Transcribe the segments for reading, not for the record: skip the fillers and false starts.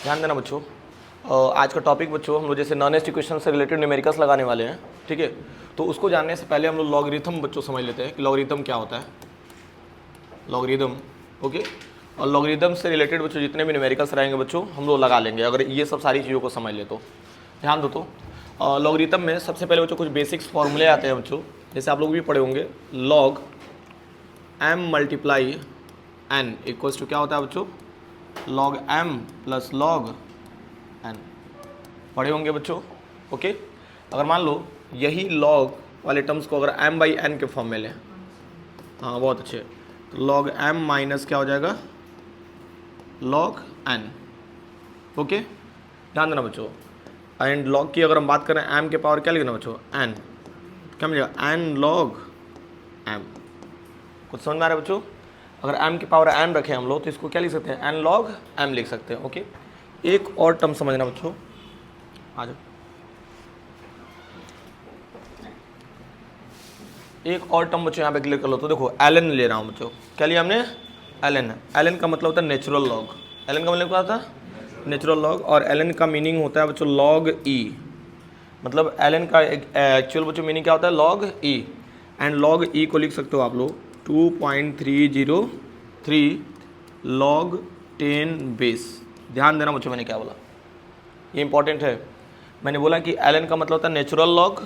ध्यान देना बच्चों, आज का टॉपिक बच्चों हम लोग जैसे नॉनेस्ट इक्वेशन से रिलेटेड न्यूमेरिकल्स लगाने वाले हैं, ठीक है। तो उसको जानने से पहले हम लोग लॉगरिथम बच्चों समझ लेते हैं कि लॉगरिथम क्या होता है। Logarithm, okay. और लॉगरिथम से रिलेटेड बच्चों जितने भी न्यूमेरिकल्स रहेंगे बच्चों हम लोग लगा लेंगे अगर ये सब सारी चीज़ों को समझ ले तो। ध्यान दो तो लॉगरिथम में सबसे पहले बच्चों कुछ बेसिक्स फॉर्मूले आते हैं बच्चों, जैसे आप लोग भी पढ़े होंगे। Log m multiply n equals to क्या होता है बच्चों, log m plus log n, पढ़े होंगे बच्चों, ओके। अगर मान लो यही log वाले टर्म्स को अगर m बाई n के फॉर्म में लें, हाँ बहुत अच्छे, तो log m माइनस क्या हो जाएगा log n, ओके। ध्यान देना बच्चों, एंड log की अगर हम बात करें m के पावर क्या लिखना बच्चों n, क्या मिलेगा n log m। कुछ समझ में आ रहा है बच्चों, अगर m की पावर n रखें हम लोग तो इसको क्या लिख सकते हैं n log m लिख सकते हैं, ओके। एक और टर्म समझना बच्चों, आ जाओ, एक और टर्म बच्चों यहाँ पे क्लियर कर लो। तो देखो ln ले रहा हूँ बच्चों, क्या लिया हमने ln का मतलब होता है नेचुरल लॉग, ln का मतलब क्या होता है नेचुरल लॉग, और ln का मीनिंग होता है बच्चों log e, मतलब ln का एक्चुअल बच्चों मीनिंग क्या होता है log e, and log e को लिख सकते हो आप लोग 2.303 log 10 बेस। ध्यान देना बच्चों मैंने क्या बोला, ये इंपॉर्टेंट है। मैंने बोला कि ln का मतलब होता है नेचुरल लॉग,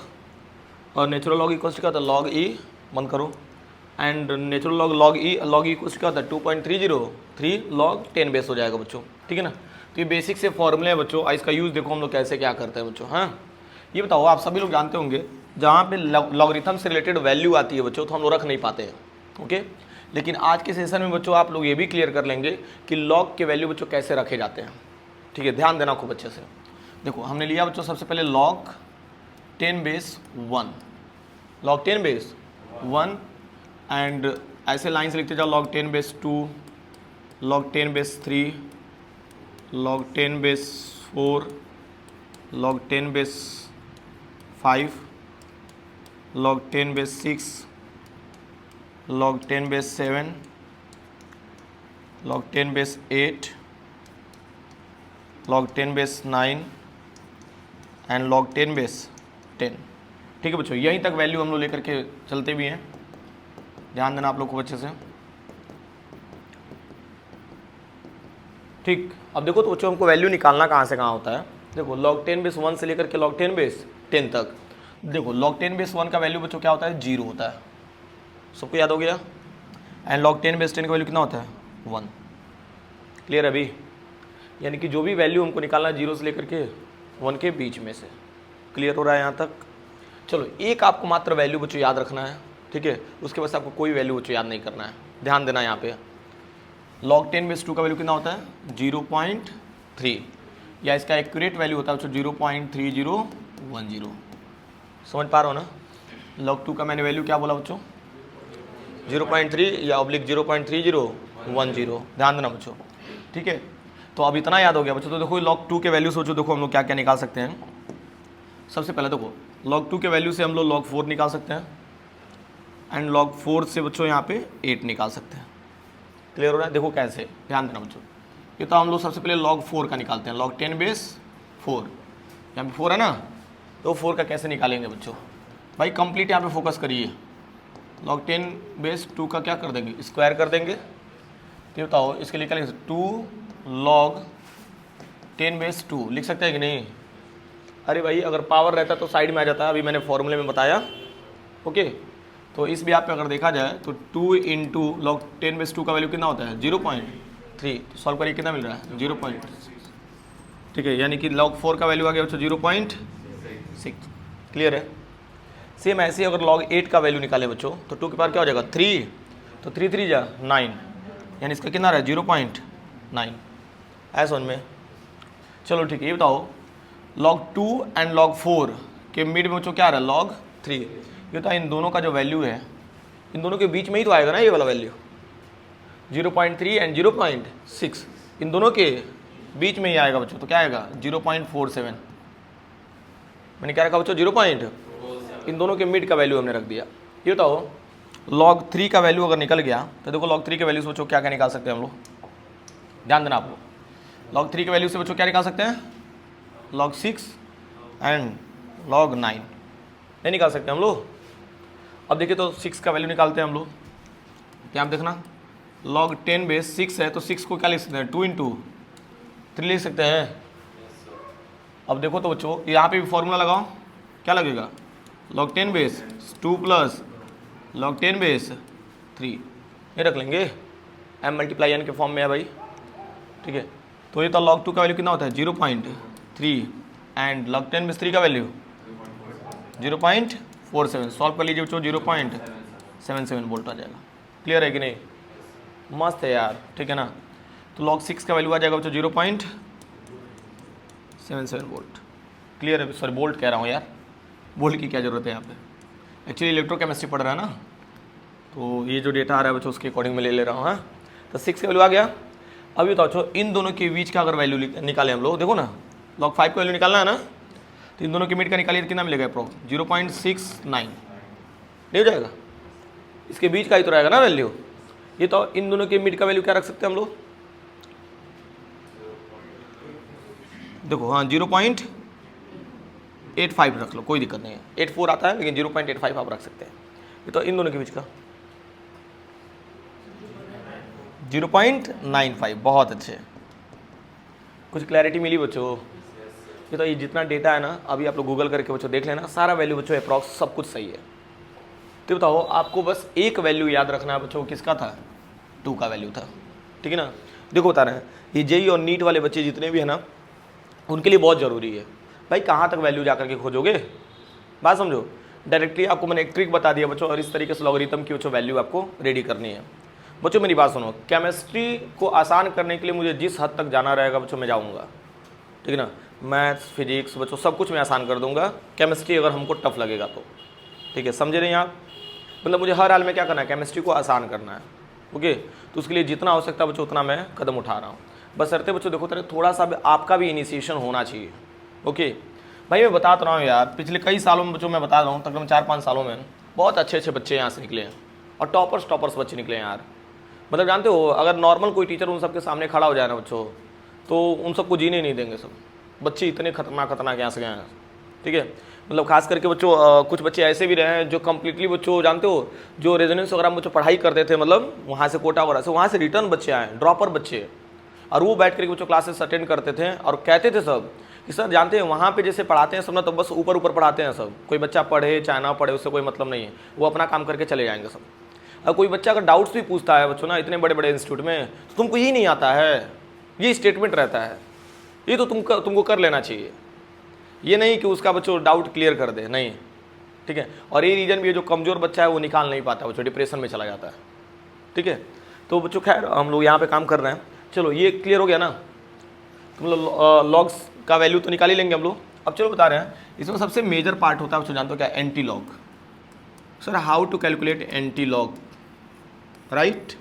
और नेचुरल लॉग इक्वल्स क्या होता है log e, बंद करो, and natural log log e equals क्या होता है 2.303 log 10 बेस हो जाएगा बच्चों, ठीक है ना। तो ये बेसिक से फॉर्मूले हैं बच्चों, इसका यूज़ देखो हम लोग कैसे क्या करते हैं बच्चों। हाँ ये बताओ, आप सभी लोग जानते होंगे जहाँ पे लॉगरिथम से रिलेटेड वैल्यू आती है बच्चों तो हम लोग रख नहीं पाते हैं, ओके। लेकिन आज के सेशन में बच्चों आप लोग ये भी क्लियर कर लेंगे कि लॉग के वैल्यू बच्चों कैसे रखे जाते हैं, ठीक है। ध्यान देना खूब अच्छे से। देखो हमने लिया बच्चों सबसे पहले log 10 base 1, log 10 base 1, and ऐसे लाइन से लिखते जाओ log 10 base 2, log 10 base 3, log 10 base 4, log 10 base 5, log 10 base 6, log 10 base 7, log 10 base 8, log 10 base 9 and log 10 base 10, ठीक है बच्चों। यहीं तक वैल्यू हम लोग लेकर के चलते भी हैं, ध्यान देना आप लोग को अच्छे से, ठीक। अब देखो तो बच्चों हमको वैल्यू निकालना कहाँ से कहाँ होता है। देखो log 10 बेस 1 से लेकर के log 10 बेस 10 तक, देखो log 10 बेस 1 का वैल्यू बच्चों क्या होता है 0 होता है, सबको याद हो गया। एंड log 10 बेस 10 का वैल्यू कितना होता है 1, क्लियर अभी। यानी कि जो भी वैल्यू हमको निकालना है 0 से लेकर के 1 के बीच में से, क्लियर हो रहा है यहाँ तक। चलो एक आपको मात्र वैल्यू बच्चों याद रखना है, ठीक है, उसके बाद आपको कोई वैल्यू बच्चों याद नहीं करना है। ध्यान देना यहाँ पे log 10 बेस 2 का वैल्यू कितना होता है 0.3, या इसका एक्यूरेट वैल्यू होता है बच्चों 0.3010। समझ पा रहे हो ना। log 2 का मैंने वैल्यू क्या बोला बच्चों 0.3 या ऑब्लिक 0.3010। ध्यान देना बच्चों, ठीक है। तो अब इतना याद हो गया बच्चों। तो देखो log 2 के वैल्यू सोचो, देखो हम लोग क्या क्या निकाल सकते हैं। सबसे पहले देखो log 2 के वैल्यू से हम लोग log 4 निकाल सकते हैं, एंड log 4 से बच्चों यहाँ पे 8 निकाल सकते हैं, क्लियर हो रहा है। देखो कैसे, ध्यान देना बच्चों। ये तो हम लोग सबसे पहले log 4 का निकालते हैं, log 10 बेस 4, यहाँ पे 4 है ना, तो 4 का कैसे निकालेंगे बच्चों भाई, कंप्लीट यहाँ पे फोकस करिए। log 10 बेस 2 का क्या कर देंगे स्क्वायर कर देंगे, तो बताओ इसके लिए क्या लिख सकते 2 log 10 बेस 2 लिख सकते हैं कि नहीं। अरे भाई अगर पावर रहता तो साइड में आ जाता, अभी मैंने फॉर्मूले में बताया, ओके। तो इस भी आप पे अगर देखा जाए तो 2 इंटू log 10 बेस 2 का वैल्यू कितना होता है 0.3, तो सॉल्व करिए कितना मिल रहा है 0. ठीक है, यानी कि log 4 का वैल्यू आ गया बच्चों 0.6, क्लियर है। सेम ऐसे ही अगर log 8 का वैल्यू निकाले बच्चों तो 2 के पावर क्या हो जाएगा 3, तो 3 3 जा 9, यानी इसका कितना रहा 0.9, ऐसा समझ में। चलो ठीक है, ये बताओ log 2 एंड log 4 के मिड में बच्चों क्या आ रहा है log 3। ये तो इन दोनों का जो वैल्यू है इन दोनों के बीच में ही तो आएगा ना ये वाला वैल्यू 0.3 एंड 0.6, इन दोनों के बीच में ही आएगा बच्चों, तो क्या आएगा 0.47। मैंने क्या रखा बच्चों 0. इन दोनों के मिड का वैल्यू हमने रख दिया। ये बताओ log 3 का वैल्यू अगर निकल गया तो देखो log 3 के वैल्यू सोचो क्या क्या निकाल सकते हैं हम लोग, ध्यान देना आप लोग। log 3 के वैल्यू से बच्चों क्या निकाल सकते हैं, log 6 एंड log 9 नहीं निकाल सकते हम लोग। अब देखिए तो 6 का वैल्यू निकालते हैं हम लोग, क्या आप देखना log 10 बेस 6 है तो 6 को क्या लिख सकते हैं 2 इंटू 3 लिख सकते हैं। अब देखो तो बच्चों यहाँ पे भी फॉर्मूला लगाओ, क्या लगेगा log 10 base 2 plus log 10 base 3 ये रख लेंगे, m मल्टीप्लाई n के फॉर्म में है भाई, ठीक है। तो ये तो log 2 का वैल्यू कितना होता है 0.3 एंड log 10 बेस 3 का वैल्यू 0.47, सॉल्व कर लीजिए बच्चों 0.77 वोल्ट आ जाएगा। क्लियर है कि नहीं, मस्त है यार, ठीक है ना। तो log 6 का वैल्यू आ जाएगा बच्चों 0.77 वोल्ट। क्लियर है, सॉरी वोल्ट कह रहा हूँ यार, वोल्ट की क्या ज़रूरत है यहाँ पे, एक्चुअली इलेक्ट्रोकेमिस्ट्री पढ़ रहा है ना, तो ये जो डेटा आ रहा है बच्चों उसके अकॉर्डिंग में ले रहा हूँ। हाँ तो 6 का वैल्यू आ गया। अभी बताओ बच्चों इन दोनों के बीच का अगर वैल्यू निकालें हम लोग, देखो ना log 5 का वैल्यू निकालना है ना, तो इन दोनों के मिड का निकालिए कितना मिलेगा अप्रोक्स 0.69 नहीं हो जाएगा, इसके बीच का ही तो रहेगा ना वैल्यू। ये तो इन दोनों के मिड का वैल्यू क्या रख सकते हैं हम लोग, देखो हाँ 0.85 रख लो, कोई दिक्कत नहीं है, 84 आता है लेकिन 0.85 आप रख सकते हैं। ये तो इन दोनों के बीच का 0.95, बहुत अच्छे, कुछ क्लैरिटी मिली बच्चों। ये तो ये जितना डेटा है ना अभी आप लोग गूगल करके बच्चों देख लेना, सारा वैल्यू बच्चों अप्रॉक्स सब कुछ सही है। तो बताओ आपको बस एक वैल्यू याद रखना है बच्चों, किसका था 2 का वैल्यू था, ठीक है ना। देखो बता रहे हैं ये जेई और नीट वाले बच्चे जितने भी है ना उनके लिए बहुत ज़रूरी है भाई, कहाँ तक वैल्यू जा करके खोजोगे, बात समझो। डायरेक्टली आपको मैंने एक ट्रिक बता दिया बच्चों, और इस तरीके से लॉगरिथम की बच्चों वैल्यू आपको रेडी करनी है। बच्चों मेरी बात सुनो, केमिस्ट्री को आसान करने के लिए मुझे जिस हद तक जाना रहेगा बच्चों मैं जाऊँगा, ठीक है ना। मैथ्स फिजिक्स बच्चों सब कुछ मैं आसान कर दूंगा, केमिस्ट्री अगर हमको टफ लगेगा तो, ठीक है, समझे नहीं आप। मतलब मुझे हर हाल में क्या करना है, केमिस्ट्री को आसान करना है, ओके। तो उसके लिए जितना हो सकता है बच्चों उतना मैं कदम उठा रहा हूँ। बस करते बच्चों देखो तेरे थोड़ा सा भी आपका भी इनिशिएशन होना चाहिए, ओके। भाई मैं बता रहा हूँ यार, पिछले कई सालों में बच्चों मैं बता रहा हूँ तकरीबन 4-5 सालों में बहुत अच्छे अच्छे बच्चे यहाँ से निकले हैं, और टॉपर्स बच्चे निकले हैं यार। मतलब जानते हो अगर नॉर्मल कोई टीचर उन सबके सामने खड़ा हो जाए ना बच्चों, तो उन सबको जीने नहीं देंगे सब बच्चे, इतने खतरनाक यहाँ से गए हैं, ठीक है। मतलब खास करके बच्चों कुछ बच्चे ऐसे भी रहे हैं जो कम्प्लीटली बच्चों जानते हो जो रेजोनेंस वगैरह में बच्चों पढ़ाई करते थे, मतलब वहाँ से कोटा वगैरह से वहाँ से रिटर्न बच्चे आए, ड्रॉपर बच्चे, और वो बैठ करके बच्चों क्लासेस अटेंड करते थे और कहते थे सब कि सर जानते हैं वहाँ पे जैसे पढ़ाते हैं सब ना, तो बस ऊपर पढ़ाते हैं सब, कोई बच्चा पढ़े चाहे ना पढ़े उससे कोई मतलब नहीं है, वो अपना काम करके चले जाएंगे सब। और कोई बच्चा अगर डाउट्स भी पूछता है बच्चों ना इतने बड़े बड़े इंस्टीट्यूट में, तो तुमको यही नहीं आता है, ये स्टेटमेंट रहता है, ये तो तुमको कर लेना चाहिए, ये नहीं कि उसका बच्चों डाउट क्लियर कर दे, नहीं, ठीक है। और ये रीज़न भी है जो कमज़ोर बच्चा है वो निकाल नहीं पाता, बच्चों डिप्रेशन में चला जाता है, ठीक है। तो बच्चों खैर हम लोग यहाँ पे काम कर रहे हैं, चलो ये क्लियर हो गया ना। तो मतलब लॉग्स का वैल्यू तो निकाल ही लेंगे हम लोग। अब चलो बता रहे हैं इसमें सबसे मेजर पार्ट होता है बच्चों, जानते हो क्या, anti log. Sir how to calculate anti log, right.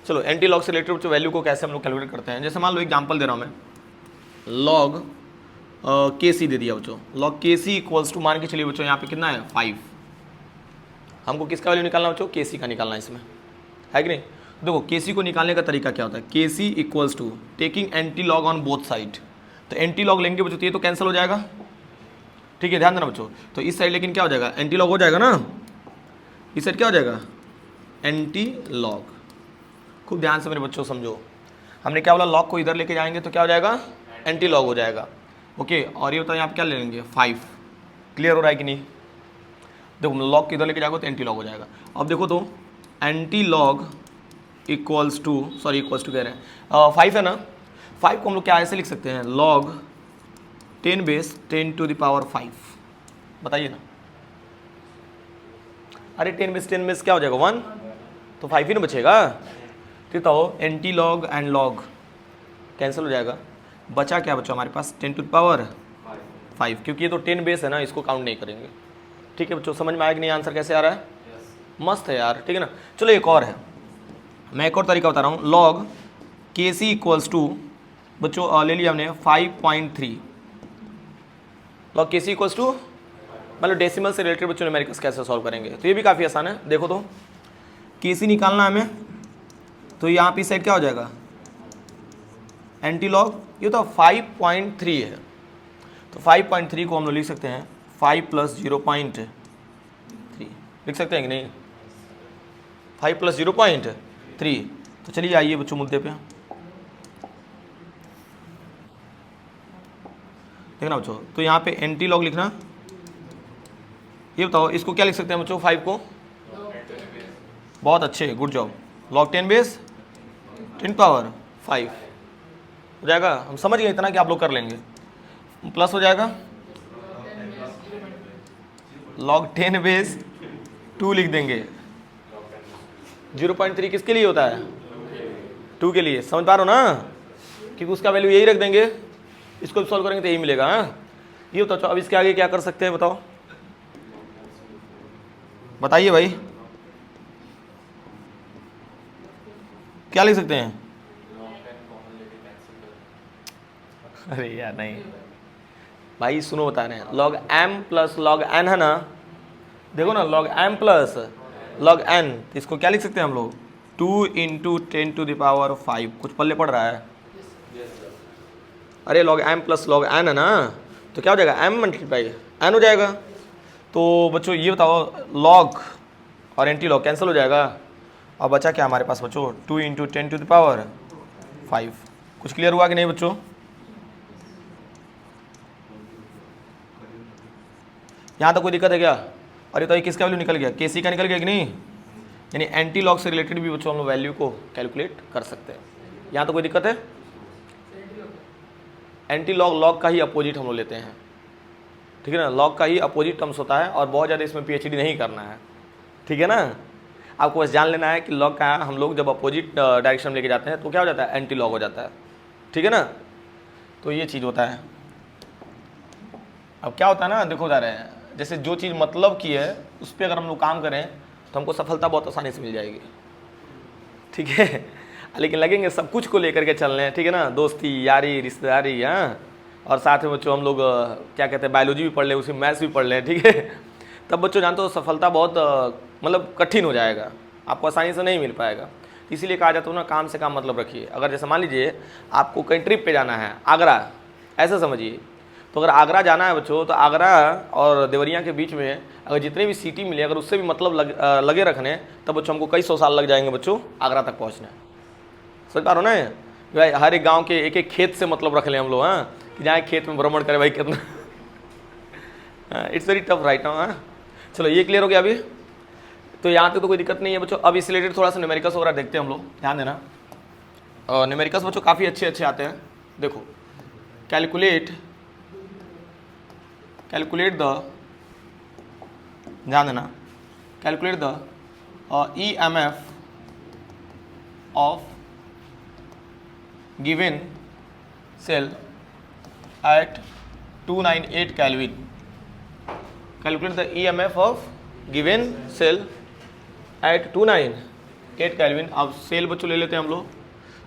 चलो एंटी लॉग से रिलेटेड बच्चों वैल्यू को कैसे हम लोग कैलकुलेट करते हैं। जैसे मान लो एग्जांपल दे रहा हूँ मैं, लॉग के सी दे दिया बच्चों, लॉग के सी इक्वल्स टू मान के चलिए बच्चों यहाँ पे कितना है 5। हमको किसका वैल्यू निकालना बच्चों, के सी का निकालना है इसमें, है कि नहीं। देखो के सी को निकालने का तरीका क्या होता है, K C equals to taking antilog on both side. तो एंटी लॉग लेंगे बच्चों तो ये तो कैंसिल हो जाएगा, ठीक है, ध्यान देना बच्चों। तो इस साइड लेकिन क्या हो जाएगा, एंटी लॉग हो जाएगा ना, इस साइड क्या हो जाएगा, एंटी लॉग। खूब ध्यान से मेरे बच्चों समझो, हमने क्या बोला, लॉग को इधर लेके जाएंगे तो क्या हो जाएगा, एंटी लॉग हो जाएगा, ओके। और ये बताओ यहाँ पे क्या ले लेंगे 5, क्लियर हो रहा है कि नहीं। देखो लॉग को इधर लेके जाओगे तो एंटी लॉग हो जाएगा। अब देखो तो anti log equals to, sorry equals to कह रहे हैं 5 है ना, 5 को हम लोग क्या ऐसे लिख सकते हैं, log 10 base 10 to the power 5, बताइए ना। अरे 10 बेस क्या हो जाएगा 1, तो 5 ही ना बचेगा। ठीक तो anti log and log cancel हो जाएगा, बचा क्या बच्चों हमारे पास 10 टू द पावर 5, क्योंकि ये तो 10 बेस है ना, इसको काउंट नहीं करेंगे। ठीक है बच्चों, समझ में आया कि नहीं, आंसर कैसे आ रहा है, मस्त है यार, ठीक है ना। चलो एक और है, मैं एक और तरीका बता रहा हूँ, लॉग के सी इक्वल्स टू बच्चों ले लिया हमने 5.3, लॉग के सी इक्वल्स टू मतलब डेसिमल से रिलेटेड बच्चों न्यूमेरिकल्स कैसे सॉल्व करेंगे, तो ये भी काफ़ी आसान है। देखो तो के सी निकालना है हमें, तो यहाँ पे साइड क्या हो जाएगा एंटी लॉग ये तो 5.3 है, तो 5.3 को हम लोग लिख सकते हैं 5 + 0.3 लिख सकते हैं कि नहीं, 5 + 0.3। तो चलिए आइए बच्चों मुद्दे पे, देखना बच्चों, तो यहाँ पे एंटी लॉग लिखना, ये बताओ इसको क्या लिख सकते हैं बच्चों, 5 को, बहुत अच्छे, गुड जॉब, log 10 बेस 10⁵ हो जाएगा। हम समझ गए इतना कि आप लोग कर लेंगे, प्लस हो जाएगा log 10 बेस 2 लिख देंगे। 0.3 किसके लिए होता है, 2 के लिए, समझ पा रहे हो ना, क्योंकि उसका वैल्यू यही रख देंगे, इसको भी सॉल्व करेंगे तो यही मिलेगा। ये बताओ अब इसके आगे क्या कर सकते हैं, बताओ बताइए भाई, क्या लिख सकते हैं, अरे यार नहीं भाई सुनो, बता रहे हैं log m + log n है ना, देखो ना log m + log n, तो इसको क्या लिख सकते हैं हम लोग, 2 × 10⁵ कुछ पल्ले पड़ रहा है, अरे log m + log n है ना, तो क्या हो जाएगा m × n हो जाएगा। तो बच्चों ये बताओ log और एंटी लॉग कैंसिल हो जाएगा, अब बचा क्या हमारे पास बच्चों, 2 × 10⁵। कुछ क्लियर हुआ कि नहीं बच्चों, यहाँ तक कोई दिक्कत है क्या, अरे तो ये किसका वैल्यू निकल गया, केसी का निकल गया कि नहीं, यानी एंटी लॉग से रिलेटेड भी बच्चों हम लोग वैल्यू को कैलकुलेट कर सकते हैं, यहाँ तो कोई दिक्कत है, एंटी लॉग लॉग का ही अपोजिट हम लोग लेते हैं, ठीक है ना, लॉग का ही अपोजिट टर्म्स होता है, और बहुत ज़्यादा इसमें पीएचडी नहीं करना है, ठीक है ना, आपको बस जान लेना है कि लॉग का हम लोग जब अपोजिट डायरेक्शन में लेके जाते हैं तो क्या हो जाता है, एंटी लॉग हो जाता है, ठीक है ना, तो ये चीज़ होता है। अब क्या होता है ना, देखो जा रहे हैं, जैसे जो चीज़ मतलब की है उस पर अगर हम लोग काम करें तो हमको सफलता बहुत आसानी से मिल जाएगी, ठीक है, लेकिन लगेंगे सब कुछ को लेकर के चलने हैं, ठीक है ना, दोस्ती यारी रिश्तेदारी, हाँ, और साथ में बच्चों हम लोग क्या कहते हैं, बायोलॉजी भी पढ़ लें, उसी मैथ्स भी पढ़ लें, ठीक है, तब बच्चों जानते हो सफलता बहुत मतलब कठिन हो जाएगा, आपको आसानी से नहीं मिल पाएगा। इसीलिए कहा जाता है ना, काम से काम मतलब रखिए। अगर जैसे मान लीजिए आपको कहीं ट्रिप पे जाना है, आगरा, ऐसा समझिए, तो अगर आगरा जाना है बच्चों, तो आगरा और देवरिया के बीच में अगर जितने भी सिटी मिले, अगर उससे भी मतलब लगे रखने, तब बच्चों हमको कई 100 साल लग जाएंगे बच्चों आगरा तक पहुँचने, समझ पा रहे हो ना भाई, हर एक गाँव के एक एक खेत से मतलब रख लें हम लोग, हाँ, कि जहाँ खेत में भ्रमण करें भाई कितना, it's very tough right now, हाँ, चलो ये क्लियर हो गया अभी, तो यहाँ तक तो कोई दिक्कत नहीं है बच्चों। अब इस रिलेटेड थोड़ा सा न्यूमेरिकल्स वगैरह देखते हैं हम लोग, ध्यान देना, न्यूमेरिकल्स बच्चों काफ़ी अच्छे अच्छे आते हैं, देखो कैलकुलेट द, ध्यान देना, calculate the EMF of given cell at 298 Kelvin, calculate the EMF of given cell at 298 Kelvin। अब सेल बच्चों ले लेते हैं हम लोग,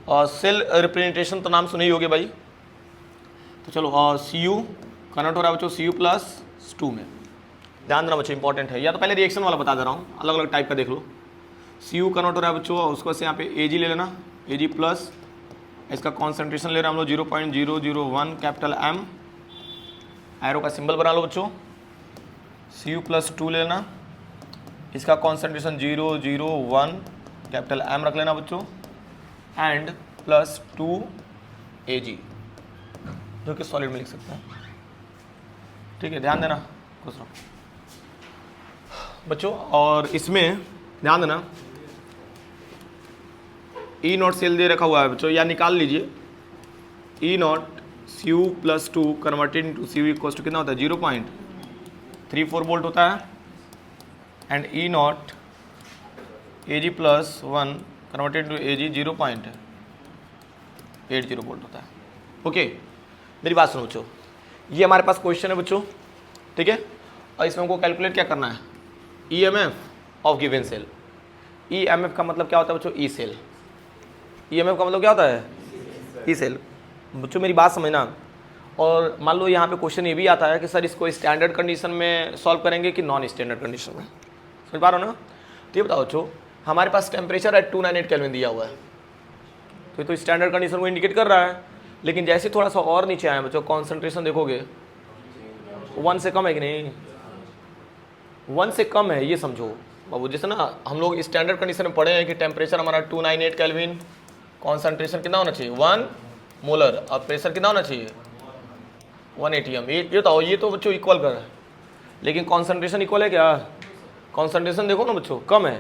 और सेल रिप्रेजेंटेशन तो नाम सुने ही होगे भाई, तो चलो CU कन्वर्ट हो रहा है बच्चों CU+2 में, ध्यान देना बच्चों इंपॉर्टेंट है, या तो पहले रिएक्शन वाला बता दे रहा हूँ, अलग अलग टाइप का देख लो। CU कन्वर्ट हो रहा है बच्चों, और उसको से यहाँ पे Ag ले लेना, Ag+, इसका कॉन्सेंट्रेशन ले रहे हैं हम लोग 0.001 कैपिटल M, एरो का सिंबल बना लो बच्चों, CU+2 ले लेना, इसका कॉन्सेंट्रेशन 0.001 कैपिटल M रख लेना बच्चों, एंड +2 Ag, जो कि सॉलिड में लिख सकते हैं, ठीक है, ध्यान देना खुश रहो बच्चों। और इसमें ध्यान देना E0 सेल दे रखा हुआ है बच्चों, या निकाल लीजिए, E0 CU+2 converted into CU equals to कितना होता है, 0.34 वोल्ट होता है, and E0 Ag+1 converted into Ag 0.80 volt होता है, ओके। मेरी बात सुनो बच्चों, ये हमारे पास क्वेश्चन है बच्चों, ठीक है, और इसमें हमको कैलकुलेट क्या करना है, EMF of given cell. EMF का मतलब क्या होता है बच्चों, ई सेल, EMF का मतलब क्या होता है, ई सेल। बच्चों मेरी बात समझना, और मान लो यहाँ पे क्वेश्चन ये भी आता है कि सर इसको स्टैंडर्ड कंडीशन में सॉल्व करेंगे कि नॉन स्टैंडर्ड कंडीशन में, समझ पा रहे हो ना, तो ये बताओ बच्चों, हमारे पास टेम्परेचर है 298 केल्विन दिया हुआ है, तो ये तो स्टैंडर्ड कंडीशन को इंडिकेट कर रहा है, लेकिन जैसे थोड़ा सा और नीचे आए बच्चों, कॉन्सेंट्रेशन देखोगे 1 से कम है कि नहीं, 1 से कम है, ये समझो बाबू। जैसे ना हम लोग स्टैंडर्ड कंडीशन में पढ़े हैं कि टेम्परेचर हमारा 298 केल्विन, कॉन्सेंट्रेशन कितना होना चाहिए 1 मोलर, और प्रेशर कितना होना चाहिए 1 atm। ये बताओ, ये तो बच्चों इक्वल कर रहा है, लेकिन कॉन्सेंट्रेशन इक्वल है क्या? कॉन्सेंट्रेशन देखो ना बच्चों कम है,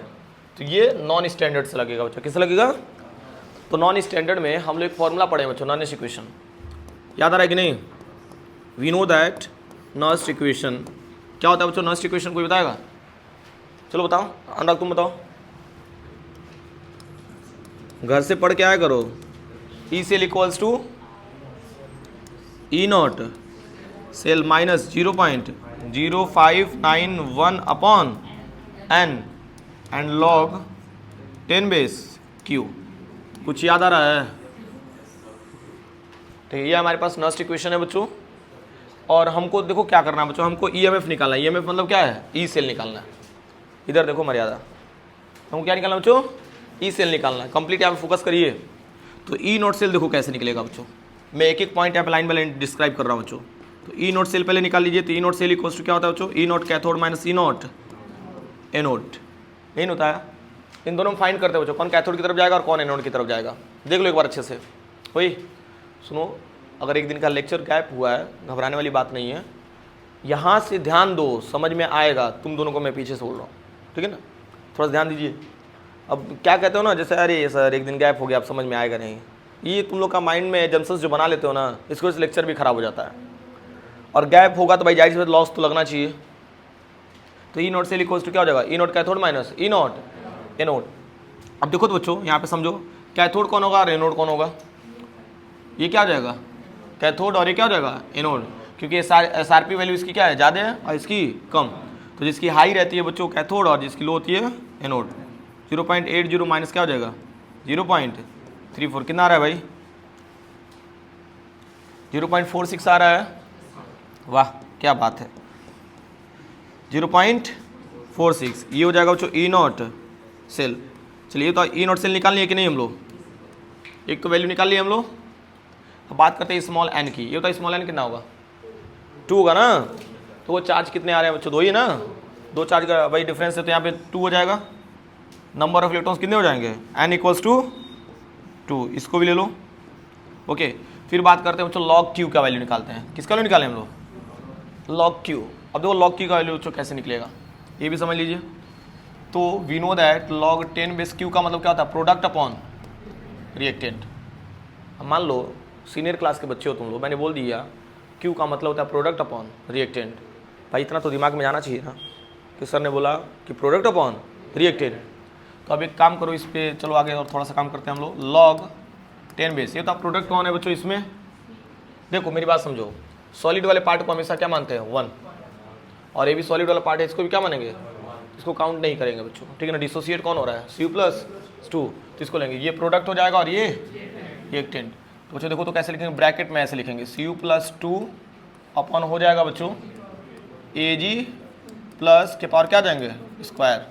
तो ये नॉन स्टैंडर्ड से लगेगा बच्चों। किससे लगेगा? तो नॉन स्टैंडर्ड में हम लोग एक फॉर्मूला पढ़े बच्चों, नॉनेस्ट इक्वेशन, याद आ रहा है कि नहीं? वी नो दैट नॉनेस्ट इक्वेशन क्या होता है बच्चों? नॉनेस्ट इक्वेशन कोई बताएगा? चलो बताओ, अनुराग तुम बताओ, घर से पढ़ के आया करो। E cell equals to E not cell minus 0.0591 upon n and log 10 base Q. कुछ याद आ रहा है? तो ये हमारे पास नॉनेस्ट इक्वेशन है बच्चों, और हमको देखो क्या करना है बच्चों, हमको ईएमएफ निकालना है। ईएमएफ मतलब क्या है? ई सेल निकालना है। इधर देखो मर्यादा, हमको क्या निकालना बच्चों? ई सेल निकालना है। कंप्लीट यहाँ पे फोकस करिए। तो ई नॉट सेल देखो कैसे निकलेगा बच्चों, मैं एक एक पॉइंट यहाँ पे लाइन बाय लाइन डिस्क्राइब कर रहा हूँ बच्चों। तो ई नॉट सेल पहले निकाल लीजिए। तो E not cell equals to क्या होता है बच्चों? E nought cathode minus E nought anode. नहीं होता है, इन दोनों में फाइंड करते हैं बच्चों, कौन कैथोड की तरफ जाएगा और कौन एनोड की तरफ जाएगा। देख लो एक बार अच्छे से। वही सुनो, अगर एक दिन का लेक्चर गैप हुआ है, घबराने वाली बात नहीं है, यहाँ से ध्यान दो, समझ में आएगा। तुम दोनों को मैं पीछे से बोल रहा हूँ, ठीक है ना? थोड़ा सा ध्यान दीजिए। अब क्या कहते हो ना, जैसे अरे सर एक दिन गैप हो गया, अब समझ में आएगा नहीं, ये तुम लोग का माइंड में एजम्पशंस जो बना लेते हो ना, इसकी वजह से लेक्चर भी खराब हो जाता है। और गैप होगा तो भाई जाहिर सी बात लॉस तो लगना चाहिए। तो E not cell equals to क्या हो जाएगा? E nought cathode minus E nought anode. अब देखो तो बच्चों यहाँ पे समझो, कैथोड कौन होगा और एनोड कौन होगा? ये क्या हो जाएगा? कैथोड, और ये क्या हो जाएगा? एनोड। क्योंकि एसआरपी वैल्यू इसकी क्या है? ज़्यादा है और इसकी कम। तो जिसकी हाई रहती है बच्चों कैथोड, और जिसकी लो होती है एनोड। 0.80 माइनस क्या हो जाएगा? 0.34। कितना आ रहा है भाई? 0.46 आ रहा है। वाह क्या बात है, 0.46 ये हो जाएगा बच्चों ई नॉट सेल। चलिए तो ई नॉट सेल निकाल लिए कि नहीं हम लोग? एक तो वैल्यू निकाल लिए हम लोग। अब बात करते हैं स्मॉल एन की। ये होता है स्मॉल एन कितना होगा? 2 होगा ना। तो वो चार्ज कितने आ रहे हैं बच्चों? 2 ही ना, 2 चार्ज का भाई डिफरेंस है, तो यहाँ पे 2 हो जाएगा। नंबर ऑफ इलेक्ट्रॉन्स कितने हो जाएंगे? n equals to 2। इसको भी ले लो। ओके, फिर बात करते हैं बच्चों लॉग क्यू का वैल्यू निकालते हैं। किसका वैल्यू निकालें हम लोग? Log Q. अब देखो लॉग क्यू का वैल्यू बच्चों कैसे निकलेगा, ये भी समझ लीजिए। तो we know that log 10 base Q का मतलब क्या होता है? Product upon reactant. अब मान लो सीनियर क्लास के बच्चे हो तुम लोग, मैंने बोल दिया क्यू का मतलब होता है प्रोडक्ट अपॉन रिएक्टेंट। भाई इतना तो दिमाग में जाना चाहिए ना कि सर ने बोला कि प्रोडक्ट अपॉन रिएक्टेंट। तो अब एक काम करो, इस पर चलो आगे और थोड़ा सा काम करते हैं हम लोग। लॉग 10 बेस, ये तो प्रोडक्ट कौन है बच्चों इसमें? देखो मेरी बात समझो, सॉलिड वाले पार्ट को हमेशा क्या मानते हैं? 1। और ये भी सॉलिड वाला पार्ट है, इसको भी क्या मानेंगे? इसको काउंट नहीं करेंगे बच्चों, ठीक है ना? डिसोसिएट कौन हो रहा है? Cu+2, तो इसको लेंगे, ये प्रोडक्ट हो जाएगा और ये रिएक्टेंट। तो बच्चों देखो तो कैसे लिखेंगे? ब्रैकेट में ऐसे लिखेंगे, Cu+2 अपॉन हो जाएगा बच्चों Ag प्लस के पावर क्या जाएंगे? स्क्वायर।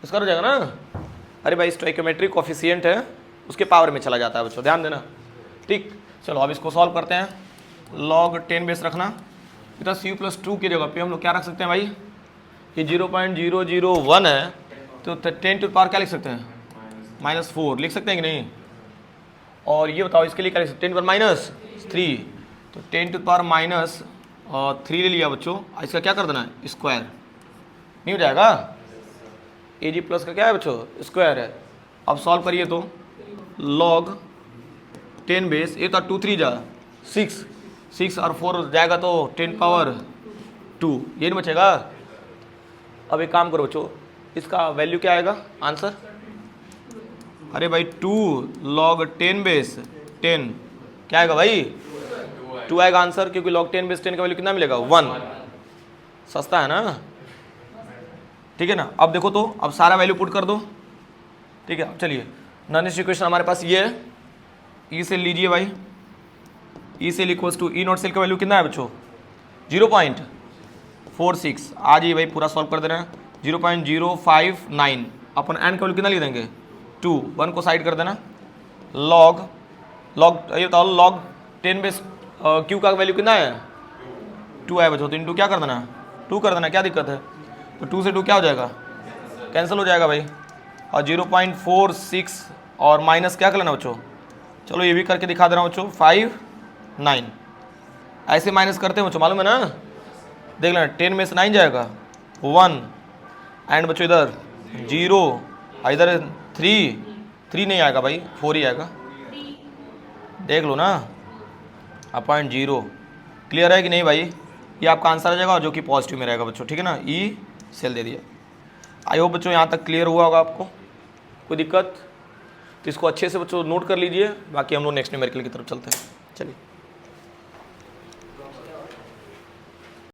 स्क्वायर हो जाएगा ना। अरे भाई स्टोइकोमेट्रिक कोफिशिएंट है, उसके पावर में चला जाता है बच्चों, ध्यान देना। ठीक, चलो अब इसको सॉल्व करते हैं। लॉग 10 बेस रखना, बेटा Cu+2 की जगह पे हम लोग क्या रख सकते हैं भाई? ये 0.001 है, तो 10 टू पावर क्या लिख सकते हैं? -4 लिख सकते हैं कि नहीं? और ये बताओ इसके लिए क्या लिख सकते हैं? 10 पर -3, तो 10 टू पावर -3 ले लिया बच्चों। इसका क्या कर देना है? स्क्वायर। नहीं हो जाएगा? Ag प्लस का क्या है बच्चों? स्क्वायर है। अब सॉल्व करिए तो लॉग 10 बेस, ये तो 2 3 जा 6 और 4 जाएगा तो 10 पावर 2, ये नहीं बचेगा। अब एक काम करो बच्चों, इसका वैल्यू क्या आएगा? आंसर, अरे भाई 2 लॉग 10 बेस 10 क्या आएगा भाई? 2 आएगा आंसर, क्योंकि लॉग 10 बेस 10 का वैल्यू कितना मिलेगा? 1। सस्ता है ना, ठीक है ना? अब देखो तो अब सारा वैल्यू पुट कर दो, ठीक है। अब चलिए नॉनेस्ट इक्वेशन हमारे पास ये है, ई सेल लीजिए भाई। E cell equals to E not cell का वैल्यू कितना है बच्चों? 0.46। आ जाइए भाई, पूरा सॉल्व कर दे रहे हैं। 0.059 अपन एन का वैल्यू कितना लिख देंगे? 2। 1 को साइड कर देना। लॉग ये बताओ लॉग 10 बेस क्यू का वैल्यू कितना है 2 है बच्चों, तो इंटू क्या कर देना 2 कर देना, क्या दिक्कत है। तो 2 से 2 क्या हो जाएगा, कैंसिल हो जाएगा भाई। और 0.46 और माइनस क्या कर लेना बच्चों, चलो ये भी करके दिखा दे रहा हूँ बच्चों, 5 9 ऐसे माइनस करते हैं बच्चों, मालूम है ना, देख लेना 10 में से 9 जाएगा 1 एंड बच्चों इधर 0, इधर 3 नहीं आएगा भाई, 4 ही आएगा, देख लो ना, अपॉइंट 0। क्लियर है कि नहीं भाई, ये आपका आंसर आ जाएगा और जो कि पॉजिटिव में रहेगा बच्चों, ठीक है ना। ई सेल दे दिया। आई होप बच्चों यहाँ तक क्लियर हुआ होगा आपको, कोई दिक्कत, तो इसको अच्छे से बच्चों नोट कर लीजिए, बाकी हम लोग नेक्स्ट न्यूमेरिकल की तरफ चलते हैं, चलिए।